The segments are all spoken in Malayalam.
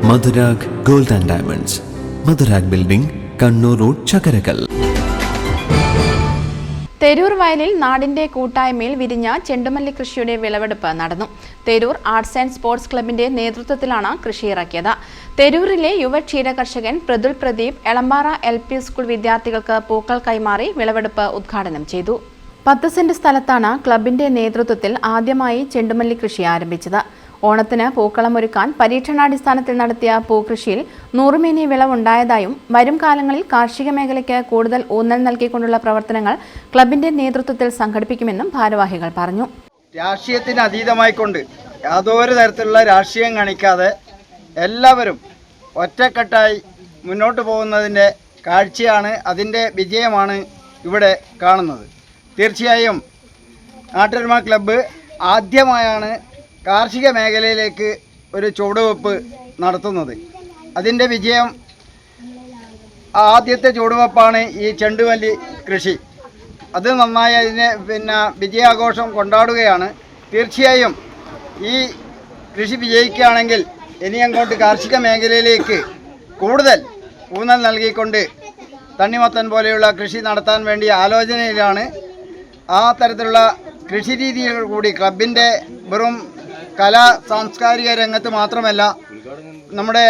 Madhurag gold and diamonds, Madhurag building, Kannur road, Chakkarakal. Theroor വയലിൽ നാടിന്റെ കൂട്ടായ്മയിൽ വിരിഞ്ഞ ചെണ്ടുമല്ലി കൃഷിയുടെ വിളവെടുപ്പ് നടന്നു. തെരൂർ ആർട്സ് ആൻഡ് സ്പോർട്സ് ക്ലബിന്റെ നേതൃത്വത്തിലാണ് കൃഷി ഇറക്കിയത്. തെരൂരിലെ യുവ ക്ഷീര കർഷകൻ പ്രതുൽ പ്രദീപ് എളമ്പാറ LP സ്കൂൾ വിദ്യാർത്ഥികൾക്ക് പൂക്കൾ കൈമാറി വിളവെടുപ്പ് ഉദ്ഘാടനം ചെയ്തു. 10 സെന്റ് സ്ഥലത്താണ് ക്ലബിന്റെ നേതൃത്വത്തിൽ ആദ്യമായി ചെണ്ടുമല്ലി കൃഷി ആരംഭിച്ചത്. ഓണത്തിന് പൂക്കളമൊരുക്കാൻ പരീക്ഷണാടിസ്ഥാനത്തിൽ നടത്തിയ പൂക്കൃഷിയിൽ 100 മേനി വിളവുണ്ടായതായും വരും കാലങ്ങളിൽ കാർഷിക മേഖലയ്ക്ക് കൂടുതൽ ഊന്നൽ നൽകിക്കൊണ്ടുള്ള പ്രവർത്തനങ്ങൾ ക്ലബിന്റെ നേതൃത്വത്തിൽ സംഘടിപ്പിക്കുമെന്നും ഭാരവാഹികൾ പറഞ്ഞു. രാഷ്ട്രീയത്തിന് അതീതമായിക്കൊണ്ട് യാതൊരു തരത്തിലുള്ള രാഷ്ട്രീയം കാണിക്കാതെ എല്ലാവരും ഒറ്റക്കെട്ടായി മുന്നോട്ട് പോകുന്നതിൻ്റെ കാഴ്ചയാണ്, അതിൻ്റെ വിജയമാണ് ഇവിടെ കാണുന്നത്. തീർച്ചയായും നാട്ടുടമ ക്ലബ്ബ് ആദ്യമായാണ് കാർഷിക മേഖലയിലേക്ക് ഒരു ചുവടുവെപ്പ് നടത്തുന്നത്. അതിൻ്റെ വിജയം, ആദ്യത്തെ ചുവടുവെപ്പാണ് ഈ ചെണ്ടുമല്ലി കൃഷി. അത് നന്നായി അതിനെ വിജയാഘോഷം കൊണ്ടാടുകയാണ്. തീർച്ചയായും ഈ കൃഷി വിജയിക്കുകയാണെങ്കിൽ ഇനി അങ്ങോട്ട് കാർഷിക മേഖലയിലേക്ക് കൂടുതൽ ഊന്നൽ നൽകിക്കൊണ്ട് തണ്ണിമത്തൻ പോലെയുള്ള കൃഷി നടത്താൻ വേണ്ടി ആലോചനയിലാണ്. ആ തരത്തിലുള്ള കൃഷി രീതികൾ കൂടി ക്ലബിൻ്റെ വെറും കലാ സാംസ്കാരിക രംഗത്ത് മാത്രമല്ല നമ്മുടെ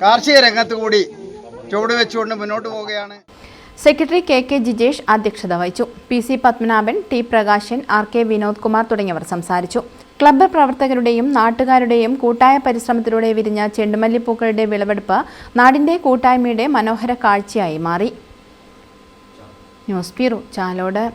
കാർഷിക രംഗത്ത് കൂടി ചുവടുവെച്ചുകൊണ്ട് മുന്നോട്ട് പോവുകയാണ്. സെക്രട്ടറി KK ജിജേഷ് അധ്യക്ഷത വഹിച്ചു. PC Padmanabhan, T Prakashan, RK Vinod Kumar തുടങ്ങിയവർ സംസാരിച്ചു. ക്ലബ്ബ് പ്രവർത്തകരുടെയും നാട്ടുകാരുടെയും കൂട്ടായ പരിശ്രമത്തിലൂടെ വിരിഞ്ഞ ചെണ്ടുമല്ലിപ്പൂക്കളുടെ വിളവെടുപ്പ് നാടിന്റെ കൂട്ടായ്മയുടെ മനോഹര കാഴ്ചയായി മാറി. News bureau, Chalode.